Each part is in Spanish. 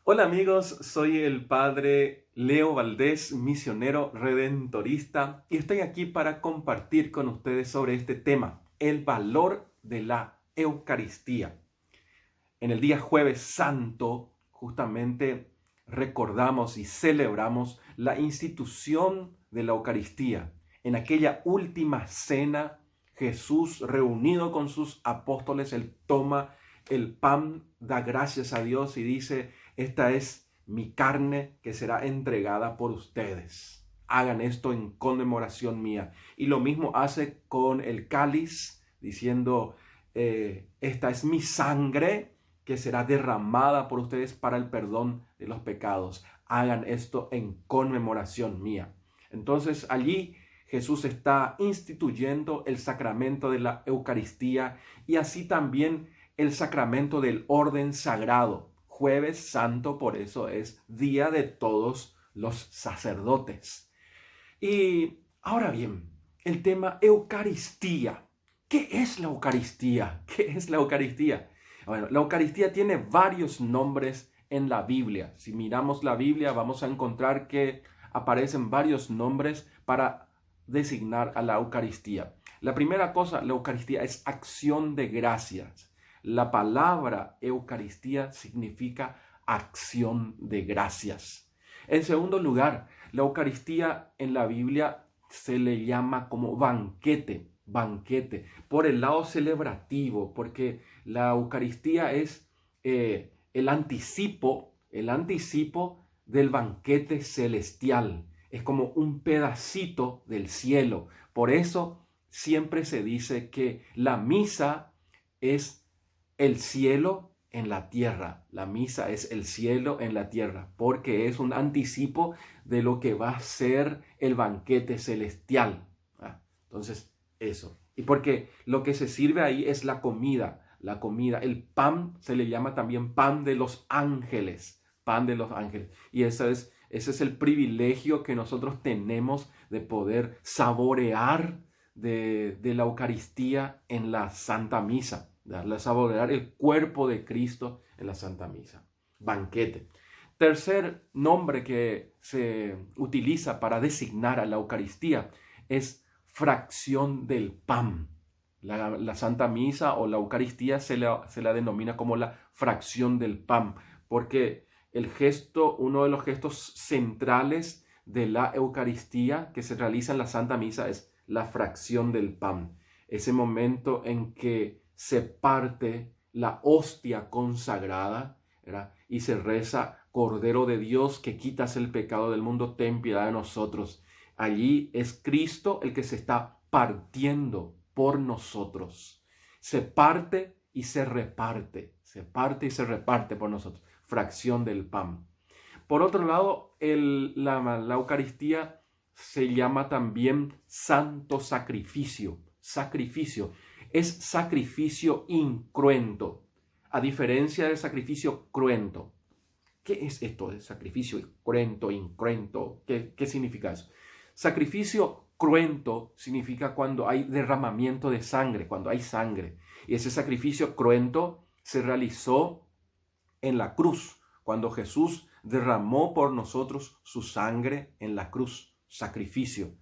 Hola amigos, soy el padre Leo Valdés, misionero redentorista, y estoy aquí para compartir con ustedes sobre este tema, el valor de la Eucaristía. En el día Jueves Santo, justamente recordamos y celebramos la institución de la Eucaristía. En aquella última cena, Jesús, reunido con sus apóstoles, él toma el pan, da gracias a Dios y dice: esta es mi carne que será entregada por ustedes. Hagan esto en conmemoración mía. Y lo mismo hace con el cáliz, diciendo: esta es mi sangre que será derramada por ustedes para el perdón de los pecados. Hagan esto en conmemoración mía. Entonces allí Jesús está instituyendo el sacramento de la Eucaristía y así también el sacramento del orden sagrado. Jueves Santo, por eso es día de todos los sacerdotes. Y ahora bien, el tema Eucaristía. ¿Qué es la Eucaristía? ¿Qué es la Eucaristía? Bueno, la Eucaristía tiene varios nombres en la Biblia. Si miramos la Biblia, vamos a encontrar que aparecen varios nombres para designar a la Eucaristía. La primera cosa, la Eucaristía es acción de gracias. La palabra Eucaristía significa acción de gracias. En segundo lugar, la Eucaristía en la Biblia se le llama como banquete, por el lado celebrativo, porque la Eucaristía es el anticipo del banquete celestial. Es como un pedacito del cielo. Por eso siempre se dice que la misa es el cielo en la tierra. La misa es el cielo en la tierra, porque es un anticipo de lo que va a ser el banquete celestial. Entonces, eso. Y porque lo que se sirve ahí es la comida. La comida, el pan se le llama también pan de los ángeles. Pan de los ángeles. Y ese es el privilegio que nosotros tenemos de poder saborear de la Eucaristía en la Santa Misa. Darle a saborear el cuerpo de Cristo en la Santa Misa. Banquete. Tercer nombre que se utiliza para designar a la Eucaristía es fracción del pan. La Santa Misa o la Eucaristía se la denomina como la fracción del pan, porque uno de los gestos centrales de la Eucaristía que se realiza en la Santa Misa es la fracción del pan. Ese momento en que se parte la hostia consagrada, ¿verdad? Y se reza: Cordero de Dios que quitas el pecado del mundo, ten piedad de nosotros. Allí es Cristo el que se está partiendo por nosotros. Se parte y se reparte. Se parte y se reparte por nosotros. Fracción del pan. Por otro lado, la Eucaristía se llama también santo sacrificio. Sacrificio. Es sacrificio incruento, a diferencia del sacrificio cruento. ¿Qué es esto de sacrificio cruento, incruento? ¿Qué significa eso? Sacrificio cruento significa cuando hay derramamiento de sangre, cuando hay sangre. Y ese sacrificio cruento se realizó en la cruz, cuando Jesús derramó por nosotros su sangre en la cruz. Sacrificio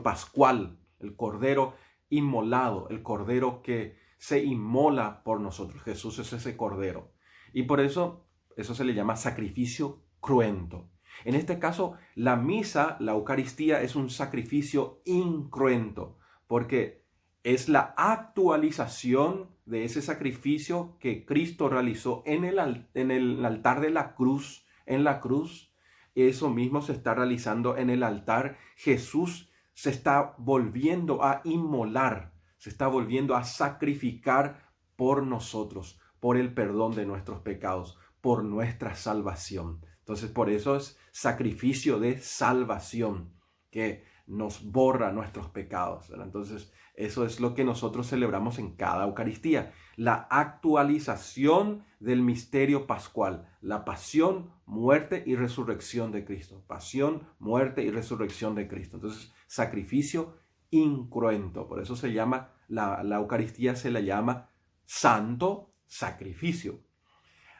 pascual, el cordero inmolado, el cordero que se inmola por nosotros. Jesús es ese cordero. Y por eso se le llama sacrificio cruento. En este caso, la misa, la Eucaristía, es un sacrificio incruento, porque es la actualización de ese sacrificio que Cristo realizó en el altar de la cruz, en la cruz. Eso mismo se está realizando en el altar. Jesús se está volviendo a inmolar, se está volviendo a sacrificar por nosotros, por el perdón de nuestros pecados, por nuestra salvación. Entonces, por eso es sacrificio de salvación, que nos borra nuestros pecados, ¿verdad? Entonces, eso es lo que nosotros celebramos en cada Eucaristía, la actualización del misterio pascual, la pasión, muerte y resurrección de Cristo. Pasión, muerte y resurrección de Cristo. Entonces, sacrificio incruento. Por eso se llama, la Eucaristía se la llama santo sacrificio.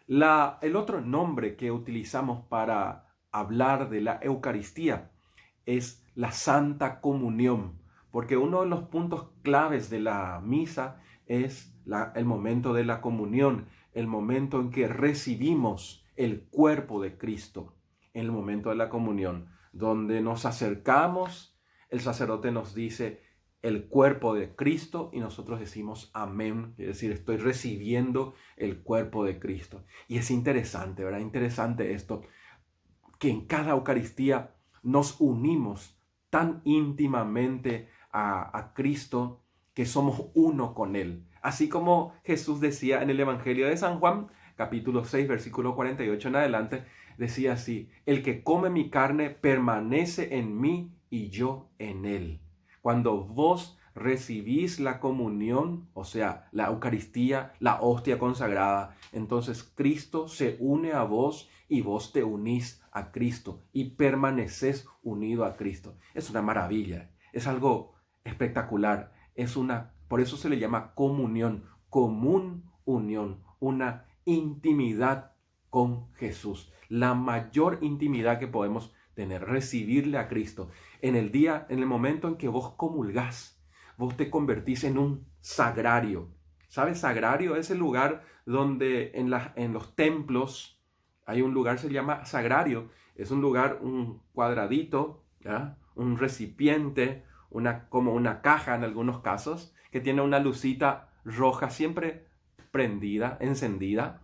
El otro nombre que utilizamos para hablar de la Eucaristía es la Santa Comunión, porque uno de los puntos claves de la misa es el momento de la comunión, el momento en que recibimos el cuerpo de Cristo, el momento de la comunión, donde nos acercamos, el sacerdote nos dice el cuerpo de Cristo y nosotros decimos amén, es decir, estoy recibiendo el cuerpo de Cristo. Y es interesante, ¿verdad? Interesante esto, que en cada Eucaristía nos unimos tan íntimamente a Cristo que somos uno con Él. Así como Jesús decía en el Evangelio de San Juan, capítulo 6, versículo 48 en adelante, decía así: el que come mi carne permanece en mí y yo en él. Cuando vos recibís la comunión, o sea, la Eucaristía, la hostia consagrada, entonces Cristo se une a vos y vos te unís a Cristo y permaneces unido a Cristo. Es una maravilla, es algo espectacular, por eso se le llama comunión, común unión, una intimidad con Jesús, la mayor intimidad que podemos tener, recibirle a Cristo. En el momento en que vos comulgás, vos te convertís en un sagrario. ¿Sabes? Sagrario es el lugar donde en los templos hay un lugar, se llama sagrario. Es un lugar, un cuadradito, ¿ya? Un recipiente, como una caja en algunos casos, que tiene una lucita roja siempre prendida, encendida.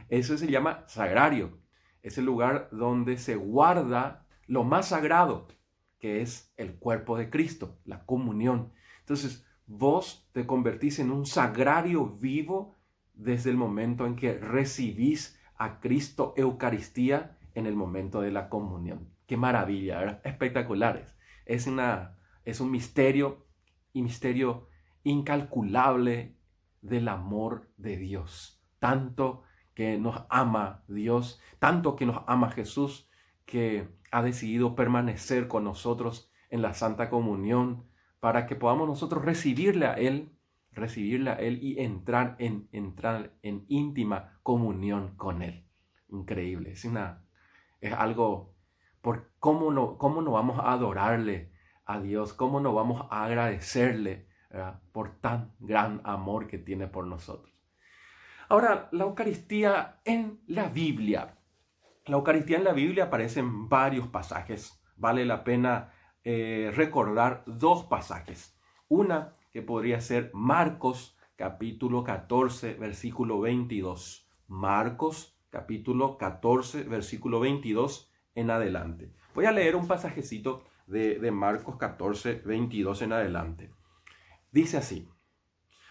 Eso se llama sagrario. Es el lugar donde se guarda lo más sagrado, que es el cuerpo de Cristo, la comunión. Entonces, vos te convertís en un sagrario vivo desde el momento en que recibís a Cristo Eucaristía en el momento de la comunión. ¡Qué maravilla! ¿Verdad? Espectaculares. Es un misterio incalculable del amor de Dios. Tanto que nos ama Dios, tanto que nos ama Jesús, que ha decidido permanecer con nosotros en la Santa Comunión para que podamos nosotros recibirle a Él y entrar en íntima comunión con Él. Increíble, es algo, ¿cómo no vamos a adorarle a Dios? ¿Cómo no vamos a agradecerle, ¿verdad?, por tan gran amor que tiene por nosotros? Ahora, la Eucaristía en la Biblia. La Eucaristía en la Biblia aparece en varios pasajes. Vale la pena recordar dos pasajes. Una que podría ser Marcos capítulo 14, versículo 22. Marcos capítulo 14, versículo 22 en adelante. Voy a leer un pasajecito de Marcos 14, 22 en adelante. Dice así: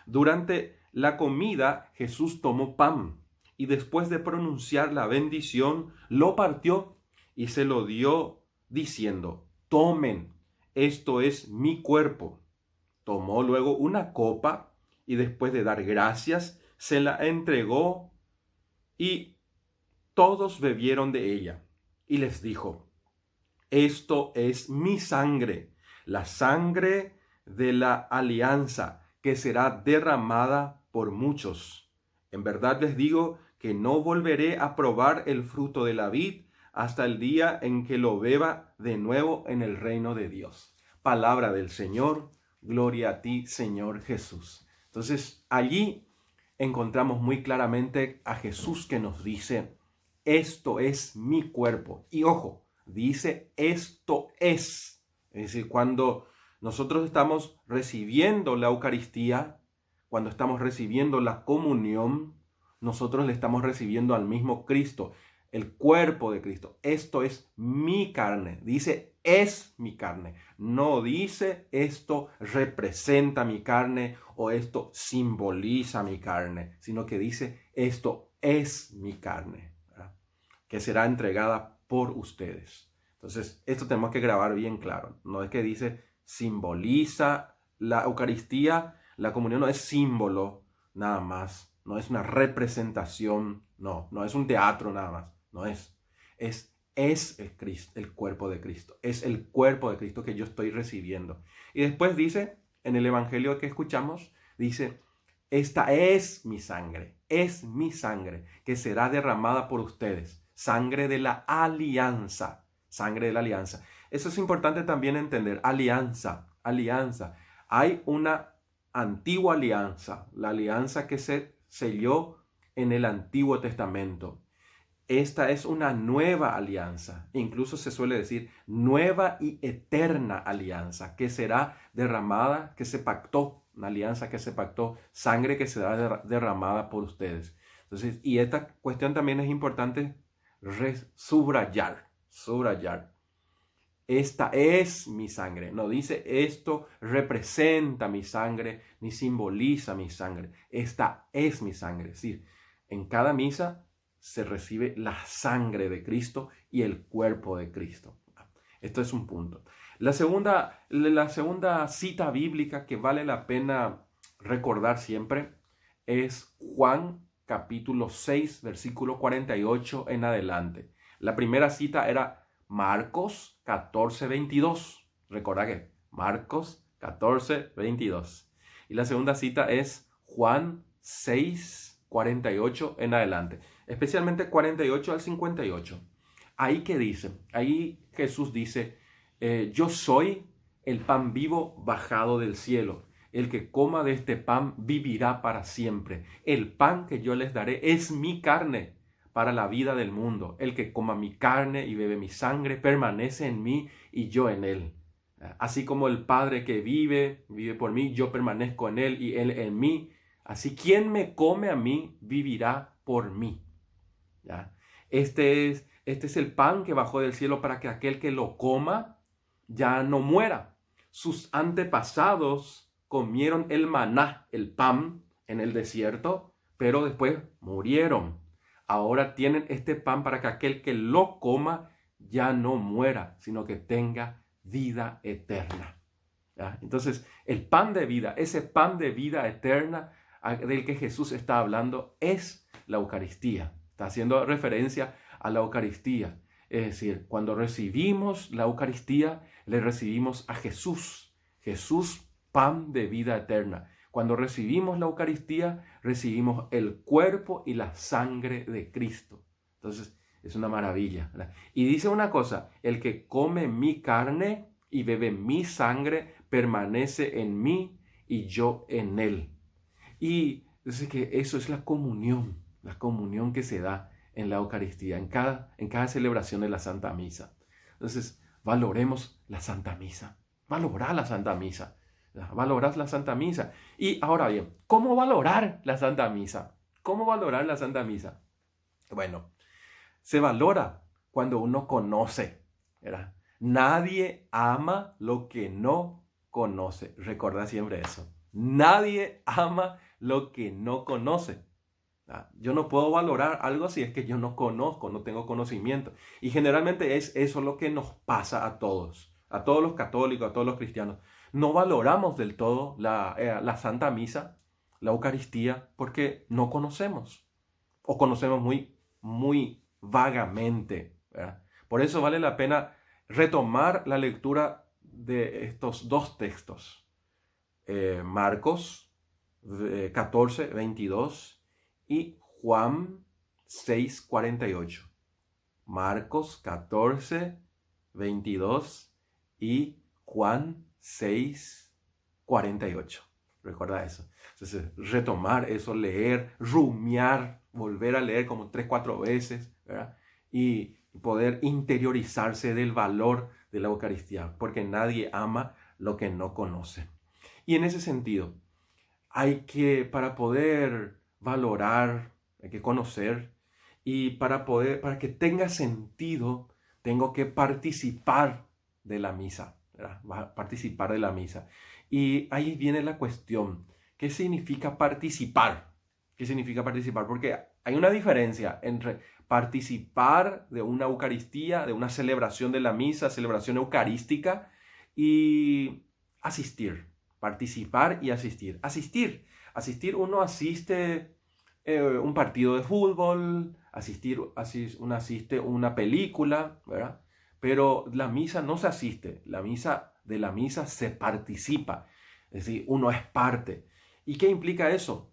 durante la comida Jesús tomó pan y después de pronunciar la bendición, lo partió y se lo dio diciendo: tomen, esto es mi cuerpo. Tomó luego una copa y después de dar gracias, se la entregó y todos bebieron de ella. Y les dijo: esto es mi sangre, la sangre de la alianza, que será derramada por muchos. En verdad les digo que no volveré a probar el fruto de la vid hasta el día en que lo beba de nuevo en el reino de Dios. Palabra del Señor, gloria a ti, Señor Jesús. Entonces, allí encontramos muy claramente a Jesús que nos dice: esto es mi cuerpo. Y ojo, dice esto es. Es decir, cuando nosotros estamos recibiendo la Eucaristía, cuando estamos recibiendo la comunión, nosotros le estamos recibiendo al mismo Cristo, el cuerpo de Cristo. Esto es mi carne. Dice es mi carne. No dice esto representa mi carne o esto simboliza mi carne, sino que dice esto es mi carne, ¿verdad?, que será entregada por ustedes. Entonces, esto tenemos que grabar bien claro. No es que dice simboliza la Eucaristía, la comunión no es símbolo nada más, no es una representación, no es un teatro nada más, no es el cuerpo de Cristo, es el cuerpo de Cristo que yo estoy recibiendo. Y después dice, en el Evangelio que escuchamos, dice: esta es mi sangre, es mi sangre que será derramada por ustedes. Sangre de la alianza. Sangre de la alianza. Eso es importante también entender. Alianza, alianza. Hay una antigua alianza, la alianza que se selló en el Antiguo Testamento. Esta es una nueva alianza, incluso se suele decir nueva y eterna alianza, que será derramada, que se pactó, una alianza que se pactó, sangre que será derramada por ustedes. Entonces, y esta cuestión también es importante subrayar. Esta es mi sangre. No dice esto representa mi sangre ni simboliza mi sangre. Esta es mi sangre. Es decir, en cada misa se recibe la sangre de Cristo y el cuerpo de Cristo. Esto es un punto. La segunda cita bíblica que vale la pena recordar siempre es Juan capítulo 6, versículo 48 en adelante. La primera cita era Marcos 14, 22. Recuerda que Marcos 14, 22. Y la segunda cita es Juan 6, 48 en adelante. Especialmente 48 al 58. Ahí que dice, ahí Jesús dice, yo soy el pan vivo bajado del cielo. El que coma de este pan vivirá para siempre. El pan que yo les daré es mi carne para la vida del mundo. El que coma mi carne y bebe mi sangre permanece en mí y yo en él. Así como el Padre que vive por mí, yo permanezco en él y él en mí. Así quien me come a mí vivirá por mí. ¿Ya? Este es el pan que bajó del cielo para que aquel que lo coma ya no muera. Sus antepasados comieron el maná, el pan, en el desierto, pero después murieron. Ahora tienen este pan para que aquel que lo coma ya no muera, sino que tenga vida eterna. ¿Ya? Entonces, el pan de vida, ese pan de vida eterna del que Jesús está hablando es la Eucaristía. Está haciendo referencia a la Eucaristía. Es decir, cuando recibimos la Eucaristía, le recibimos a Jesús. Jesús, pan de vida eterna. Cuando recibimos la Eucaristía, recibimos el cuerpo y la sangre de Cristo. Entonces, es una maravilla, ¿verdad? Y dice una cosa, el que come mi carne y bebe mi sangre, permanece en mí y yo en él. Y dice que eso es la comunión que se da en la Eucaristía, en cada celebración de la Santa Misa. Entonces, valoremos la Santa Misa. Valorar la Santa Misa. Valorar la Santa Misa. Y ahora bien, ¿cómo valorar la Santa Misa? ¿Cómo valorar la Santa Misa? Bueno, se valora cuando uno conoce, ¿verdad? Nadie ama lo que no conoce. Recuerda siempre eso. Nadie ama lo que no conoce. Yo no puedo valorar algo si es que yo no conozco, no tengo conocimiento. Y generalmente es eso lo que nos pasa a todos los católicos, a todos los cristianos. No valoramos del todo la Santa Misa, la Eucaristía, porque no conocemos. O conocemos muy, muy vagamente, ¿verdad? Por eso vale la pena retomar la lectura de estos dos textos. Marcos 14, 22 y Juan 6, 48. Marcos 14, 22 y Juan 6, 48. Recuerda eso. Entonces, retomar eso, leer, rumiar, volver a leer como 3, 4 veces, ¿verdad? Y poder interiorizarse del valor de la Eucaristía, porque nadie ama lo que no conoce. Y en ese sentido, para poder valorar, hay que conocer, y para que tenga sentido, tengo que participar de la misa, ¿verdad? Participar de la misa. Y ahí viene la cuestión, ¿qué significa participar? ¿Qué significa participar? Porque hay una diferencia entre participar de una Eucaristía, de una celebración de la misa, celebración eucarística, y asistir. Participar y asistir. Asistir, uno asiste un partido de fútbol, uno asiste una película, ¿verdad? Pero la misa no se asiste, de la misa se participa, es decir, uno es parte. ¿Y qué implica eso?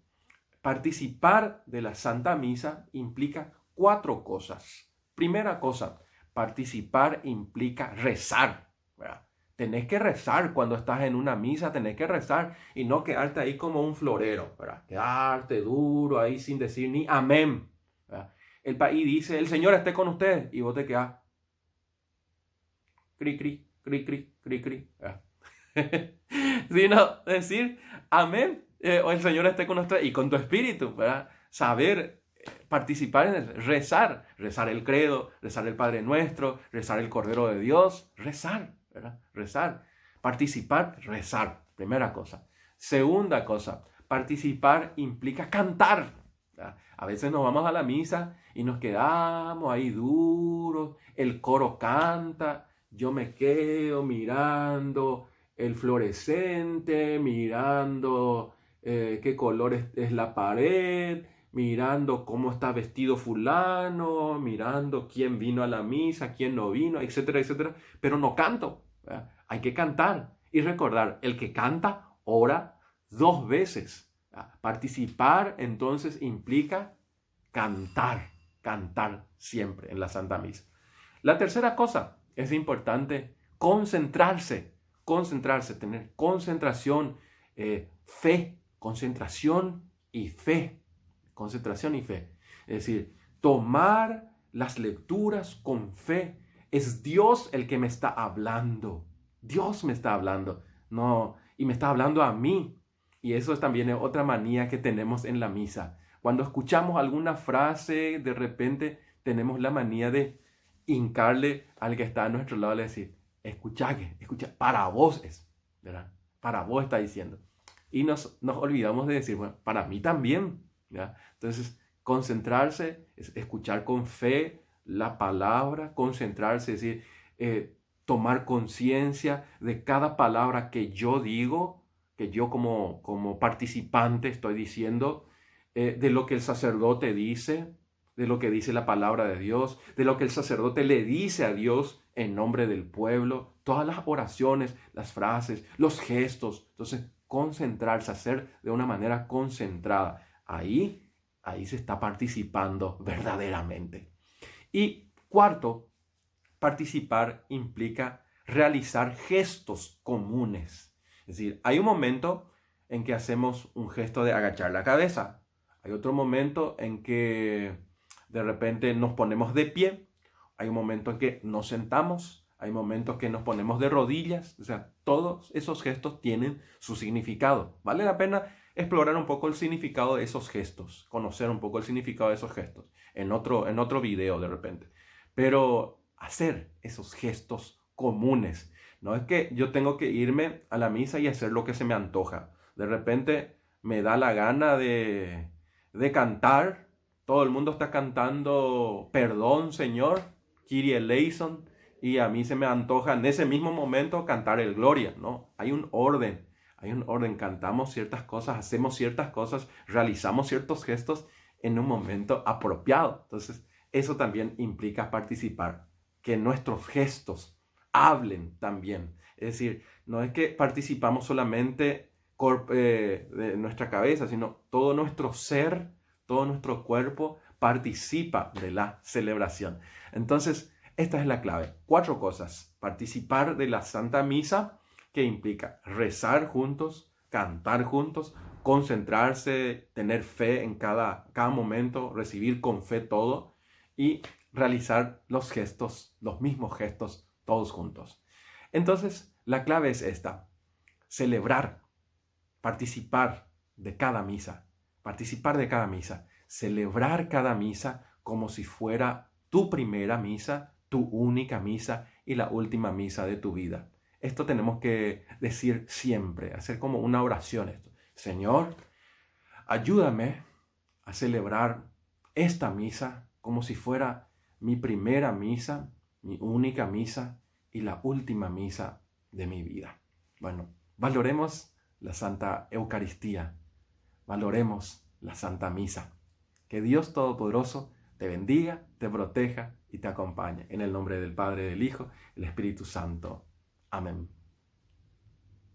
participar de la Santa Misa implica 4 cosas. Primera cosa, participar implica rezar, ¿verdad? Tenés que rezar cuando estás en una misa, tenés que rezar y no quedarte ahí como un florero, ¿verdad? Quedarte duro ahí sin decir ni amén, ¿verdad? El país dice, el Señor esté con ustedes, y vos te quedás cri, cri, cri, cri, cri, cri, ¿verdad? Sino decir amén, o el Señor esté con ustedes y con tu espíritu, ¿verdad? Saber participar en el rezar el credo, rezar el Padre Nuestro, rezar el Cordero de Dios, rezar, ¿verdad? Rezar, participar, rezar, primera cosa. Segunda cosa, participar implica cantar, ¿verdad? A veces nos vamos a la misa y nos quedamos ahí duros, el coro canta, yo me quedo mirando el fluorescente, mirando qué color es la pared, mirando cómo está vestido fulano, mirando quién vino a la misa, quién no vino, etcétera, etcétera. Pero no canto, ¿verdad? Hay que cantar y recordar, el que canta ora 2 veces. Participar entonces implica cantar, cantar siempre en la Santa Misa. La tercera cosa, es importante concentrarse, tener concentración, fe, concentración y fe. Concentración y fe. Es decir, tomar las lecturas con fe. Es Dios el que me está hablando. Dios me está hablando. No, y me está hablando a mí. Y eso es también otra manía que tenemos en la misa. Cuando escuchamos alguna frase, de repente tenemos la manía de hincarle al que está a nuestro lado y decir, escucha, para vos es, ¿verdad? Para vos está diciendo. Y nos olvidamos de decir, bueno, para mí también, ¿ya? Entonces, concentrarse es escuchar con fe la palabra, concentrarse, es decir, tomar conciencia de cada palabra que yo digo, que yo como participante estoy diciendo, de lo que el sacerdote dice, de lo que dice la palabra de Dios, de lo que el sacerdote le dice a Dios en nombre del pueblo, todas las oraciones, las frases, los gestos. Entonces, concentrarse, hacer de una manera concentrada. Ahí se está participando verdaderamente. Y cuarto, participar implica realizar gestos comunes. Es decir, hay un momento en que hacemos un gesto de agachar la cabeza. Hay otro momento en que de repente nos ponemos de pie. Hay un momento en que nos sentamos. Hay momentos que nos ponemos de rodillas. O sea, todos esos gestos tienen su significado. Vale la pena explorar un poco el significado de esos gestos. Conocer un poco el significado de esos gestos. En otro video de repente. Pero hacer esos gestos comunes. No es que yo tengo que irme a la misa y hacer lo que se me antoja. De repente me da la gana de cantar. Todo el mundo está cantando Perdón, Señor, Kyrie eleison, y a mí se me antoja en ese mismo momento cantar el Gloria, ¿no? Hay un orden, cantamos ciertas cosas, hacemos ciertas cosas, realizamos ciertos gestos en un momento apropiado. Entonces, eso también implica participar, que nuestros gestos hablen también. Es decir, no es que participamos solamente de nuestra cabeza, sino todo nuestro ser, todo nuestro cuerpo participa de la celebración. Entonces, esta es la clave. 4 cosas. Participar de la Santa Misa, que implica rezar juntos, cantar juntos, concentrarse, tener fe en cada momento, recibir con fe todo y realizar los gestos, los mismos gestos, todos juntos. Entonces, la clave es esta: celebrar, participar de cada misa, celebrar cada misa como si fuera tu primera misa, tu única misa y la última misa de tu vida. Esto tenemos que decir siempre, hacer como una oración esto. Señor, ayúdame a celebrar esta misa como si fuera mi primera misa, mi única misa y la última misa de mi vida. Bueno, valoremos la Santa Eucaristía, valoremos la Santa Misa. Que Dios Todopoderoso te bendiga, te proteja y te acompañe. En el nombre del Padre, del Hijo, del Espíritu Santo. Amén.